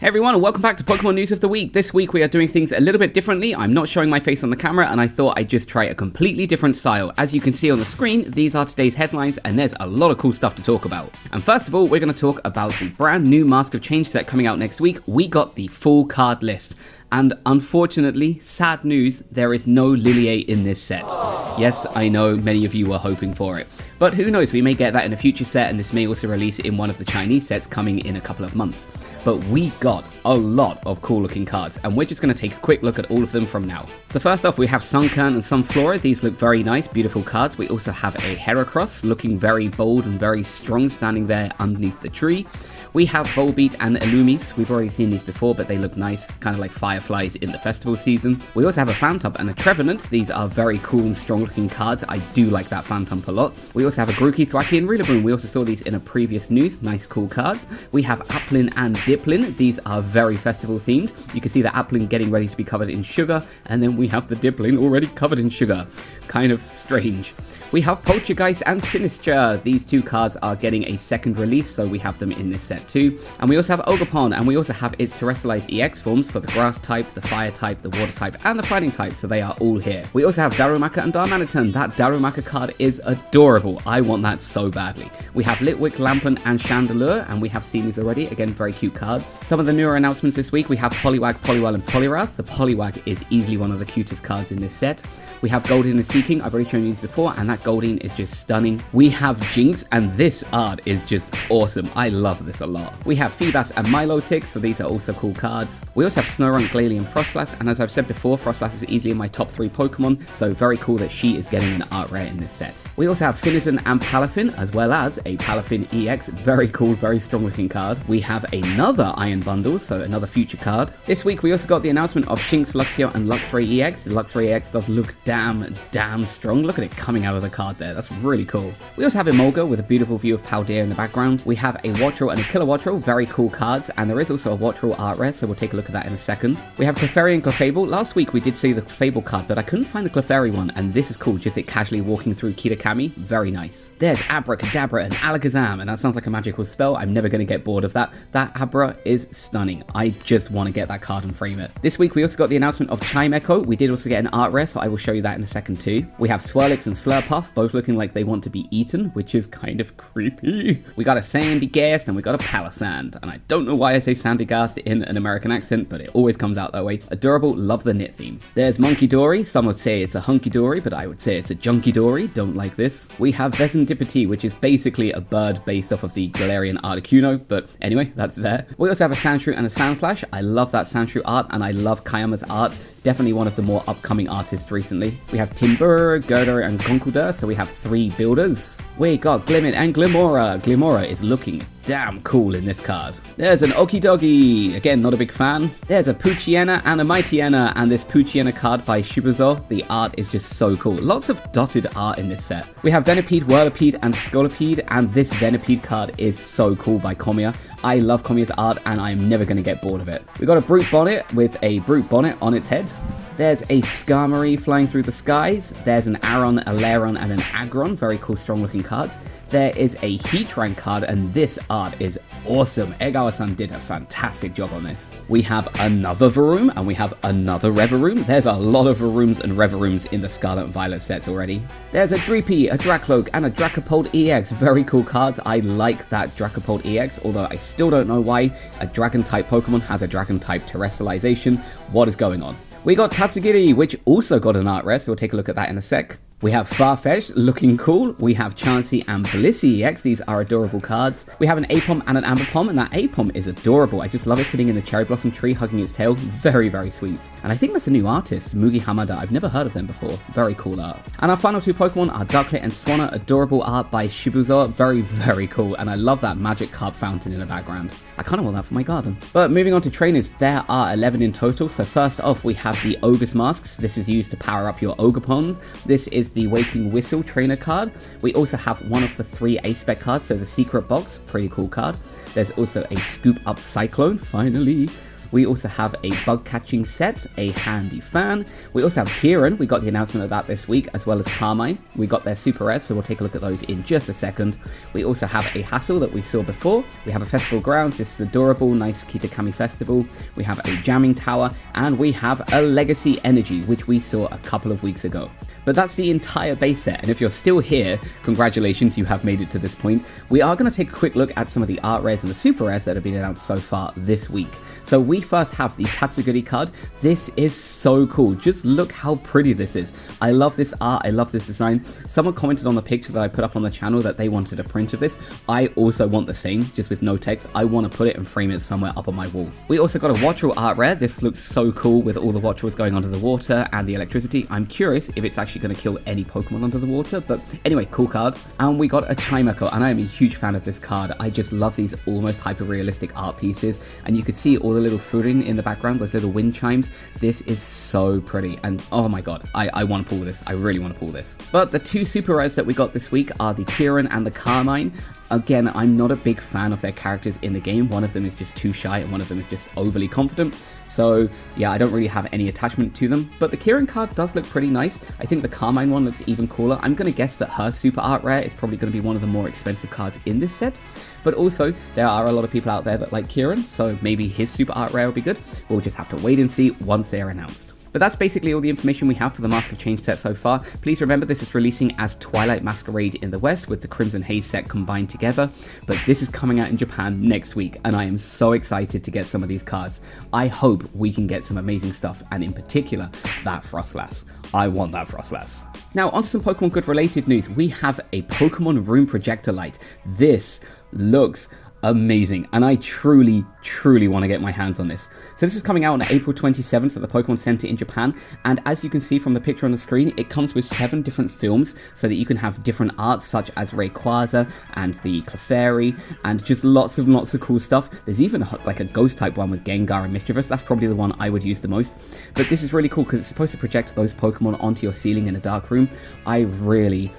Hey everyone, and welcome back to Pokemon News of the Week. This week we are doing things a little bit differently. I'm not showing my face on the camera, and I thought I'd just try a completely different style. As you can see on the screen, these are today's headlines, and there's a lot of cool stuff to talk about. And first of all, we're going to talk about the brand new Mask of Change set coming out next week. We got the full card list. And unfortunately, sad news, there is no Lillie in this set. Yes, I know many of you were hoping for it. But who knows, we may get that in a future set, and this may also release in one of the Chinese sets coming in a couple of months. But we got a lot of cool looking cards, and we're just going to take a quick look at all of them from now. So first off, we have Sunkern and Sunflora. These look very nice, beautiful cards. We also have a Heracross, looking very bold and very strong, standing there underneath the tree. We have Volbeat and Illumis. We've already seen these before, but they look nice, kind of like fireflies in the festival season. We also have a Phantump and a Trevenant. These are very cool and strong looking cards. I do like that Phantump a lot. We also have a Grookey, Thwackey, and Rillaboom. We also saw these in a previous news. Nice, cool cards. We have Applin and Dipplin. These are very festival themed. You can see the Applin getting ready to be covered in sugar, and then we have the Dipplin already covered in sugar. Kind of strange. We have Poltergeist and Sinistra. These two cards are getting a second release, so we have them in this set too. And we also have Ogerpon, and we also have its Terrestrialized EX forms for the Grass type, the Fire type, the Water type, and the Fighting type, so they are all here. We also have Darumaka and Darmanitan. That Darumaka card is adorable. I want that so badly. We have Litwick, Lampent, and Chandelure, and we have seen these already. Again, very cute cards. Some of the newer announcements this week, we have Poliwag, Poliwell, and Poliwrath. The Poliwag is easily one of the cutest cards in this set. We have Goldeen and Seaking. I've already shown you these before, and that Goldeen is just stunning. We have Jinx, and this art is just awesome. I love this a lot. We have Feebas and Milotic, so these are also cool cards. We also have Snorunt, Glalie, and Frostlass, and as I've said before, Frostlass is easily in my top 3 Pokemon, so very cool that she is getting an art rare in this set. We also have Finizen and Palafin, as well as a Palafin EX. Very cool, very strong looking card. We have another Iron Bundle, so another future card. This week we also got the announcement of Shinx, Luxio, and Luxray EX. The Luxray EX does look damn strong. Look at it coming out of the card there. That's really cool. We also have Emolga with a beautiful view of Paldea in the background. We have a Wattrel and a Kilowattrel, very cool cards, and there is also a Wattrel art rare, so we'll take a look at that in a second. We have Clefairy and Clefable. Last week we did see the Clefable card, but I couldn't find the Clefairy one, and this is cool, just it casually walking through Kitakami. Very nice. There's Abracadabra and Alakazam, and that sounds like a magical spell. I'm never going to get bored of that. That Abra is stunning. I just want to get that card and frame it. This week we also got the announcement of Chimecho. We did also get an art rare, so I will show you that in a second too. We have Swirlix and Slurpuff, both looking like they want to be eaten, which is kind of creepy. We got a Sandygast and we got a Palisand, and I don't know why I say Sandygast in an American accent, but it always comes out that way. Adorable, love the knit theme. There's Monkey Dory. Some would say it's a Hunky Dory, but I would say it's a Junky Dory. Don't like this. We have Vesendipity, which is basically a bird based off of the Galarian Articuno, but anyway, that's there. We also have a Sandshrew and a Sandslash. I love that Sandshrew art, and I love Kayama's art. Definitely one of the more upcoming artists recently. We have Timburr, Girder, and Conkeldurr, so we have 3 builders. We got Glimmet and Glimora. Glimora is looking damn cool in this card. There's an Okidogi. Again, not a big fan. There's a Poochyena and a Mightyena, and this Poochyena card by Shibuzo. The art is just so cool. Lots of dotted art in this set. We have Venipede, Whirlipede, and Scolipede, and this Venipede card is so cool by Komiya. I love Komiya's art, and I'm never going to get bored of it. We got a Brute Bonnet with a Brute Bonnet on its head. There's a Skarmory flying through the skies. There's an Aron, a Lairon, and an Aggron. Very cool, strong looking cards. There is a Heatrank card, and this art is awesome. Egawa-san did a fantastic job on this. We have another Varoom, and we have another Revaroom. There's a lot of Varooms and Revarooms in the Scarlet and Violet sets already. There's a Dreepy, a Dracloak, and a Dracopult EX. Very cool cards. I like that Dracopult EX, although I still don't know why a Dragon-type Pokemon has a Dragon-type Terrestrialization. What is going on? We got Tatsugiri, which also got an art rare, so we'll take a look at that in a sec. We have Farfetch'd, looking cool. We have Chansey and Blissey EX. These are adorable cards. We have an Apom and an Ambipom, and that Apom is adorable. I just love it sitting in the cherry blossom tree, hugging its tail. Very, very sweet. And I think that's a new artist, Mugi Hamada. I've never heard of them before. Very cool art. And our final 2 Pokemon are Ducklet and Swanna. Adorable art by Shibuzo. Very, very cool. And I love that magic carp fountain in the background. I kind of want that for my garden. But moving on to trainers, there are 11 in total. So first off, we have the Ogre's Masks. This is used to power up your Ogerpons. This is the Waking Whistle trainer card. We also have one of the 3 A-Spec cards, so the Secret Box, pretty cool card. There's also a Scoop Up Cyclone, finally. We also have a bug catching set, a handy fan. We also have Kieran, we got the announcement of that this week, as well as Carmine. We got their super rares, so we'll take a look at those in just a second. We also have a Hassel that we saw before. We have a Festival Grounds, this is adorable, nice Kitakami Festival. We have a Jamming Tower, and we have a Legacy Energy, which we saw a couple of weeks ago. But that's the entire base set, and if you're still here, congratulations, you have made it to this point. We are going to take a quick look at some of the art rares and the super rares that have been announced so far this week. So we first have the Tatsuguri card. This is so cool. Just look how pretty this is. I love this art. I love this design. Someone commented on the picture that I put up on the channel that they wanted a print of this. I also want the same, just with no text. I want to put it and frame it somewhere up on my wall. We also got a Wattrel art rare. This looks so cool with all the Wattrels going under the water and the electricity. I'm curious if it's actually going to kill any Pokemon under the water, but anyway, cool card. And we got a Chimecho, and I am a huge fan of this card. I just love these almost hyper-realistic art pieces, and you could see all the little fruiting in the background, those little wind chimes. This is so pretty, and oh my god, I want to pull this. I really want to pull this. But the two super rares that we got this week are the Kieran and the Carmine. Again, I'm not a big fan of their characters in the game. One of them is just too shy and one of them is just overly confident. So yeah, I don't really have any attachment to them. But the Kieran card does look pretty nice. I think the Carmine one looks even cooler. I'm going to guess that her super art rare is probably going to be one of the more expensive cards in this set. But also, there are a lot of people out there that like Kieran, so maybe his super art rare will be good. We'll just have to wait and see once they are announced. But that's basically all the information we have for the Mask of Change set so far. Please remember this is releasing as Twilight Masquerade in the West with the Crimson Haze set combined together. But this is coming out in Japan next week, and I am so excited to get some of these cards. I hope we can get some amazing stuff, and in particular, that Frostlass. I want that Frostlass. Now, onto some Pokemon Good related news. We have a Pokemon Room Projector light. This looks amazing, and I truly want to get my hands on this. So this is coming out on April 27th at the Pokemon Center in Japan, and as you can see from the picture on the screen, it comes with 7 different films so that you can have different arts such as Rayquaza and the Clefairy, and just lots of cool stuff. There's even like a ghost type one with Gengar and Mischievous. That's probably the one I would use the most, but this is really cool because it's supposed to project those Pokemon onto your ceiling in a dark room. I really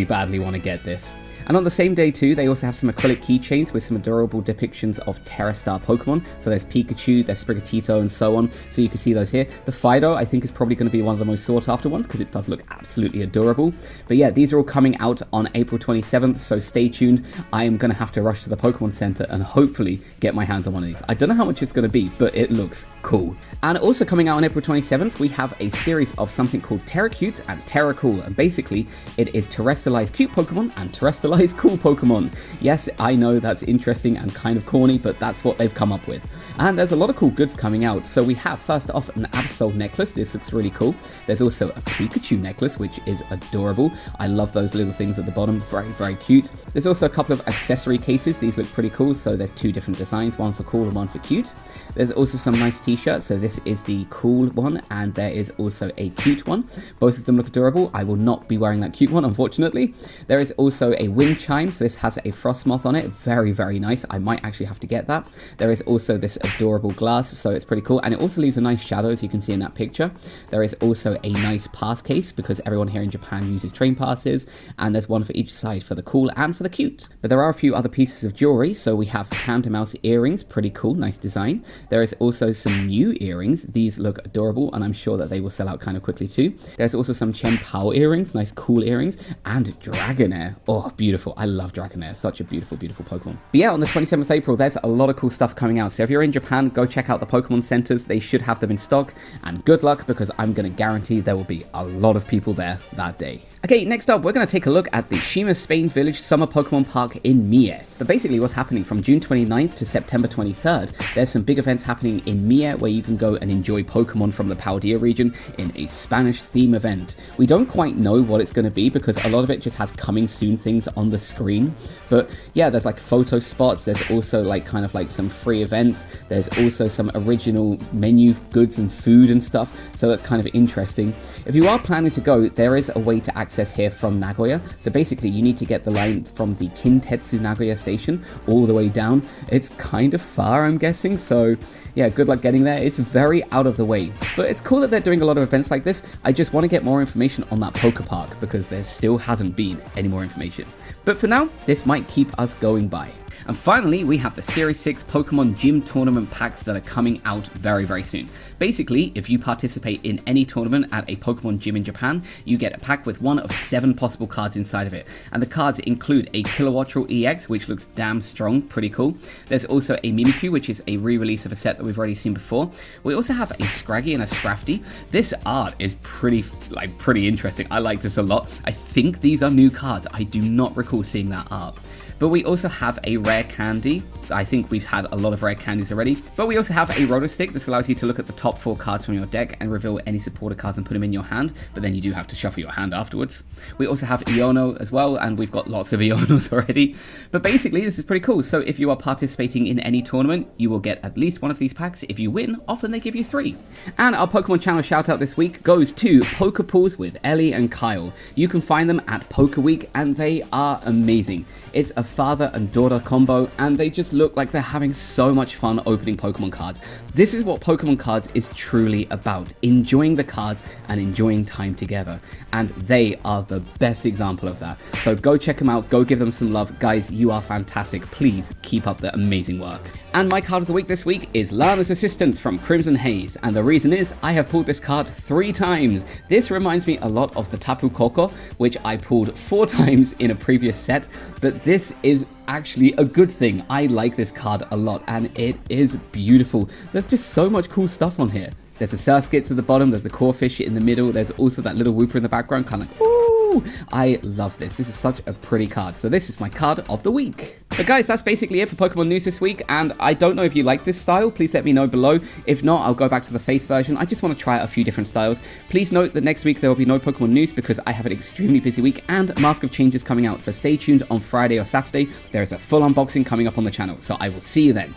badly want to get this. And on the same day too, they also have some acrylic keychains with some adorable depictions of Tera Star Pokemon. So there's Pikachu, there's Sprigatito, and so on. So you can see those here. The Fido, I think, is probably going to be one of the most sought after ones because it does look absolutely adorable. But yeah, these are all coming out on April 27th, so stay tuned. I am going to have to rush to the Pokemon Center and hopefully get my hands on one of these. I don't know how much it's going to be, but it looks cool. And also coming out on April 27th, we have a series of something called Tera Cute and Tera Cool. And basically, it is terrestrialized cute Pokemon and terrestrialized cool Pokemon. Yes, I know that's interesting and kind of corny, but that's what they've come up with. And there's a lot of cool goods coming out. So we have first off an Absol necklace. This looks really cool. There's also a Pikachu necklace, which is adorable. I love those little things at the bottom. Very cute. There's also a couple of accessory cases. These look pretty cool. So there's 2 different designs, one for cool and one for cute. There's also some nice t-shirts. So this is the cool one and there is also a cute one. Both of them look adorable. I will not be wearing that cute one, unfortunately. There is also a wind chime. So this has a Frostmoth on it. Very nice. I might actually have to get that. There is also this adorable glass, so it's pretty cool. And it also leaves a nice shadow, as you can see in that picture. There is also a nice pass case, because everyone here in Japan uses train passes. And there's one for each side, for the cool and for the cute. But there are a few other pieces of jewelry. So we have Tandemaus earrings. Pretty cool. Nice design. There is also some new earrings. These look adorable, and I'm sure that they will sell out kind of quickly too. There's also some Chen Pao earrings. Nice cool earrings. And Dragonair. Oh, beautiful. I love Dragonair. Such a beautiful Pokemon. But yeah, on the 27th April, there's a lot of cool stuff coming out. So if you're in Japan, go check out the Pokemon centers. They should have them in stock. And good luck, because I'm going to guarantee there will be a lot of people there that day. Okay, next up, we're going to take a look at the Shima Spain Village Summer Pokemon Park in Mie. But basically what's happening from June 29th to September 23rd, there's some big events happening in Mie where you can go and enjoy Pokemon from the Paldea region in a Spanish theme event. We don't quite know what it's going to be because a lot of it just has coming soon things on the screen. But yeah, there's like photo spots, there's also like kind of like some free events, there's also some original menu goods and food and stuff, so that's kind of interesting. If you are planning to go, there is a way to access here from Nagoya. So basically you need to get the line from the Kintetsu Nagoya station all the way down. It's kind of far, I'm guessing, so yeah, good luck getting there. It's very out of the way, but it's cool that they're doing a lot of events like this. I just want to get more information on that Poke Park because there still hasn't been any more information. But for now, this might keep us going by. And finally, we have the Series 6 Pokemon Gym Tournament packs that are coming out very, very soon. Basically, if you participate in any tournament at a Pokemon gym in Japan, you get a pack with one of 7 possible cards inside of it. And the cards include a Kilowattrel EX, which looks damn strong, pretty cool. There's also a Mimikyu, which is a re-release of a set that we've already seen before. We also have a Scraggy and a Scrafty. This art is pretty interesting. I like this a lot. I think these are new cards. I do not recall seeing that art. But we also have a rare candy. I think we've had a lot of rare candies already. But we also have a roto stick. This allows you to look at the top 4 cards from your deck and reveal any supporter cards and put them in your hand. But then you do have to shuffle your hand afterwards. We also have Iono as well, and we've got lots of Ionos already. But basically, this is pretty cool. So if you are participating in any tournament, you will get at least one of these packs. If you win, often they give you 3. And our Pokemon channel shout out this week goes to Pokepools with Ellie and Kyle. You can find them at Poke Week, and they are amazing. It's a father and daughter combo, and they just look like they're having so much fun opening Pokemon cards. This is what Pokemon cards is truly about, enjoying the cards and enjoying time together, and they are the best example of that. So go check them out, go give them some love. Guys, you are fantastic. Please keep up the amazing work. And my card of the week this week is Lana's Assistance from Crimson Haze, and the reason is I have pulled this card 3 times. This reminds me a lot of the Tapu Koko, which I pulled 4 times in a previous set, but this is actually a good thing. I like this card a lot, and it is beautiful. There's just so much cool stuff on here. There's a Surskits at the bottom, there's the Corphish in the middle, there's also that little Wooper in the background, kind of like, ooh, I love this. This is such a pretty card. So this is my card of the week. But guys, that's basically it for Pokemon news this week, and I don't know if you like this style. Please let me know below. If not, I'll go back to the face version. I just want to try out a few different styles. Please note that next week there will be no Pokemon news because I have an extremely busy week and Mask of Change is coming out, so stay tuned on Friday or Saturday. There is a full unboxing coming up on the channel, so I will see you then.